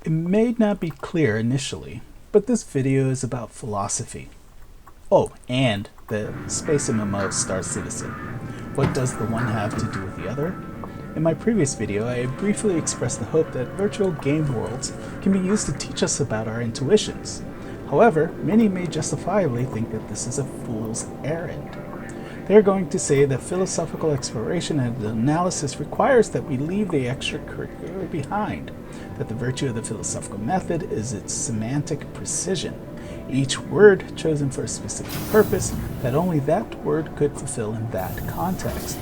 It may not be clear initially, but this video is about philosophy. Oh, and the space MMO Star Citizen. What does the one have to do with the other? In my previous video, I briefly expressed the hope that virtual game worlds can be used to teach us about our intuitions. However, many may justifiably think that this is a fool's errand. They are going to say that philosophical exploration and analysis requires that we leave the extracurricular behind, that the virtue of the philosophical method is its semantic precision, each word chosen for a specific purpose that only that word could fulfill in that context.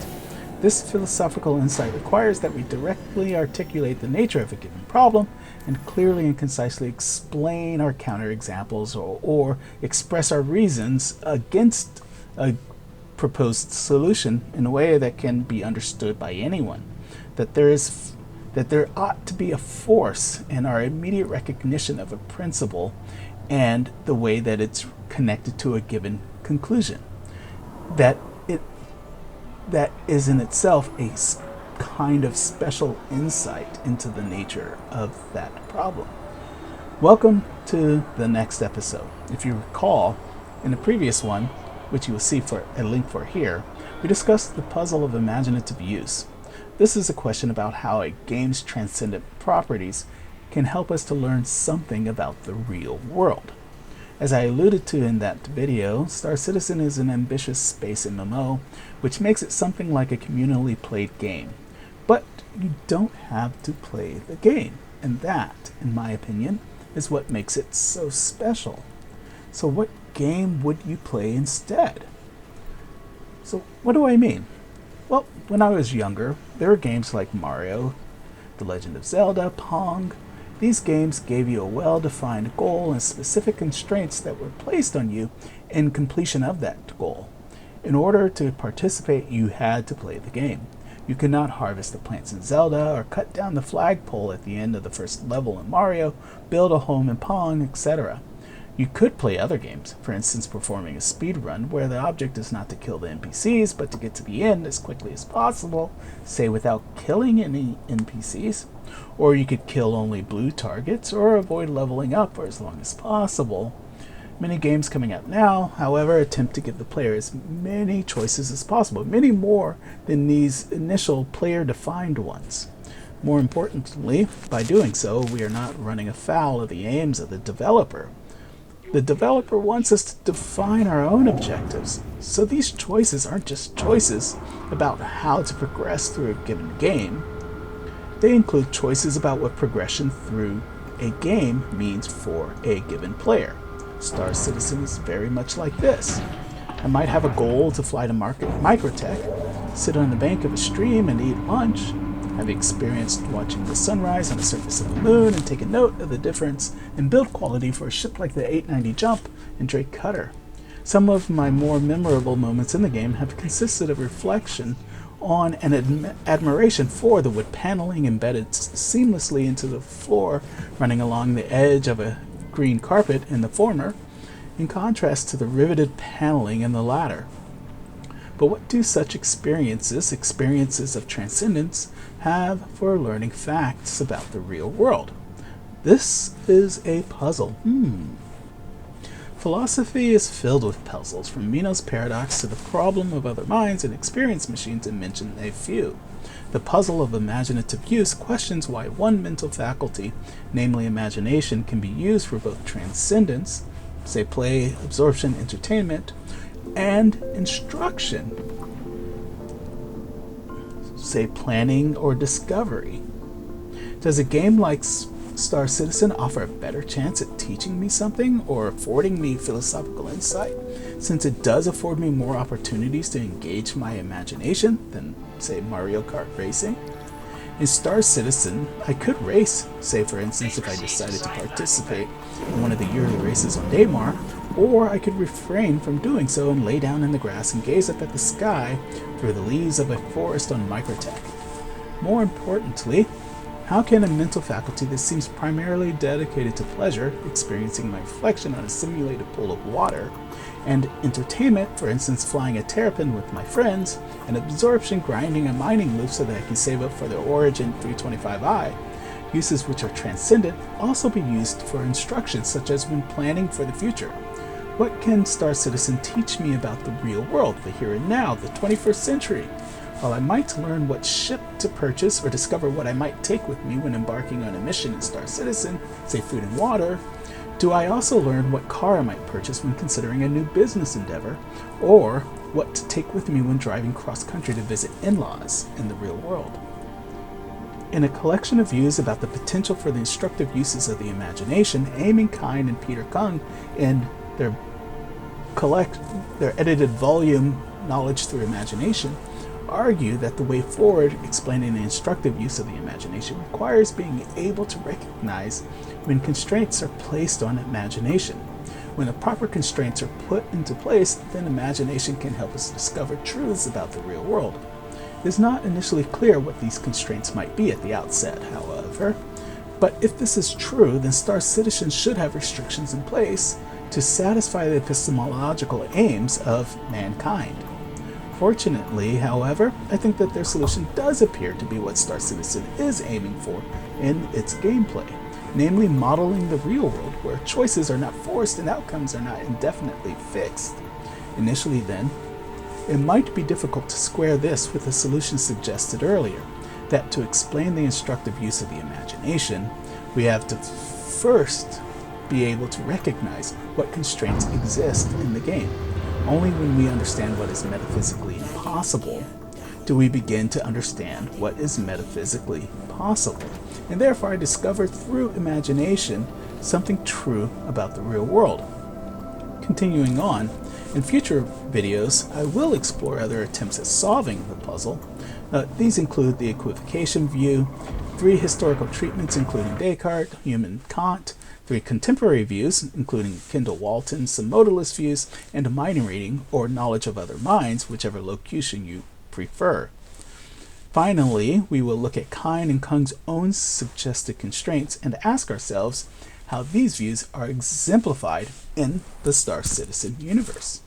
This philosophical insight requires that we directly articulate the nature of a given problem and clearly and concisely explain our counterexamples or express our reasons against a proposed solution in a way that can be understood by anyone. That there ought to be a force in our immediate recognition of a principle and the way that it's connected to a given conclusion. That is in itself a kind of special insight into the nature of that problem. Welcome to the next episode. If you recall, in the previous one, which you will see for a link for here, we discussed the puzzle of imaginative use. This is a question about how a game's transcendent properties can help us to learn something about the real world. As I alluded to in that video, Star Citizen is an ambitious space MMO, which makes it something like a communally played game. But you don't have to play the game, and that, in my opinion, is what makes it so special. So what game would you play instead? So what do I mean? Well, when I was younger, there were games like Mario, The Legend of Zelda, Pong. These games gave you a well-defined goal and specific constraints that were placed on you in completion of that goal. In order to participate, you had to play the game. You could not harvest the plants in Zelda or cut down the flagpole at the end of the first level in Mario, build a home in Pong, etc. You could play other games, for instance performing a speed run where the object is not to kill the NPCs but to get to the end as quickly as possible, say without killing any NPCs. Or you could kill only blue targets or avoid leveling up for as long as possible. Many games coming out now, however, attempt to give the player as many choices as possible, many more than these initial player-defined ones. More importantly, by doing so, we are not running afoul of the aims of the developer. The developer wants us to define our own objectives, so these choices aren't just choices about how to progress through a given game. They include choices about what progression through a game means for a given player. Star Citizen is very much like this. I might have a goal to fly to Microtech, sit on the bank of a stream and eat lunch. I've experienced watching the sunrise on the surface of the moon and taken note of the difference in build quality for a ship like the 890 Jump and Drake Cutter. Some of my more memorable moments in the game have consisted of reflection on and admiration for the wood paneling embedded seamlessly into the floor running along the edge of a green carpet in the former, in contrast to the riveted paneling in the latter. But what do such experiences of transcendence, have for learning facts about the real world? This is a puzzle. Philosophy is filled with puzzles, from Meno's paradox to the problem of other minds and experience machines, to mention a few. The puzzle of imaginative use questions why one mental faculty, namely imagination, can be used for both transcendence, say play, absorption, entertainment, and instruction, say planning or discovery. Does a game like Star Citizen offer a better chance at teaching me something or affording me philosophical insight, since it does afford me more opportunities to engage my imagination than, say, Mario Kart racing? In Star Citizen, I could race, say for instance if I decided to participate in one of the yearly races on Daymar, or I could refrain from doing so and lay down in the grass and gaze up at the sky through the leaves of a forest on Microtech. More importantly, how can a mental faculty that seems primarily dedicated to pleasure, experiencing my reflection on a simulated pool of water, and entertainment, for instance flying a terrapin with my friends, and absorption grinding a mining loop so that I can save up for the Origin 325i, Uses which are transcendent also be used for instruction, such as when planning for the future. What can Star Citizen teach me about the real world, the here and now, the 21st century? While I might learn what ship to purchase or discover what I might take with me when embarking on a mission in Star Citizen, say food and water, do I also learn what car I might purchase when considering a new business endeavor, or what to take with me when driving cross-country to visit in-laws in the real world? In a collection of views about the potential for the instructive uses of the imagination, Aiming Kind and Peter Kung, in their edited volume Knowledge Through Imagination, argue that the way forward explaining the instructive use of the imagination requires being able to recognize when constraints are placed on imagination. When the proper constraints are put into place, then imagination can help us discover truths about the real world. It is not initially clear what these constraints might be at the outset, however, but if this is true, then Star Citizen should have restrictions in place to satisfy the epistemological aims of mankind. Fortunately, however, I think that their solution does appear to be what Star Citizen is aiming for in its gameplay, namely modeling the real world where choices are not forced and outcomes are not indefinitely fixed. Initially then, it might be difficult to square this with the solution suggested earlier, that to explain the instructive use of the imagination, we have to first be able to recognize what constraints exist in the game. Only when we understand what is metaphysically impossible do we begin to understand what is metaphysically possible. And therefore I discovered through imagination something true about the real world. Continuing on, in future videos I will explore other attempts at solving the puzzle. These include the equivocation view, 3 historical treatments including Descartes, Hume, Kant, 3 contemporary views, including Kendall Walton, some modalist views, and a mind reading, or knowledge of other minds, whichever locution you prefer. Finally, we will look at Kind and Kung's own suggested constraints and ask ourselves how these views are exemplified in the Star Citizen universe.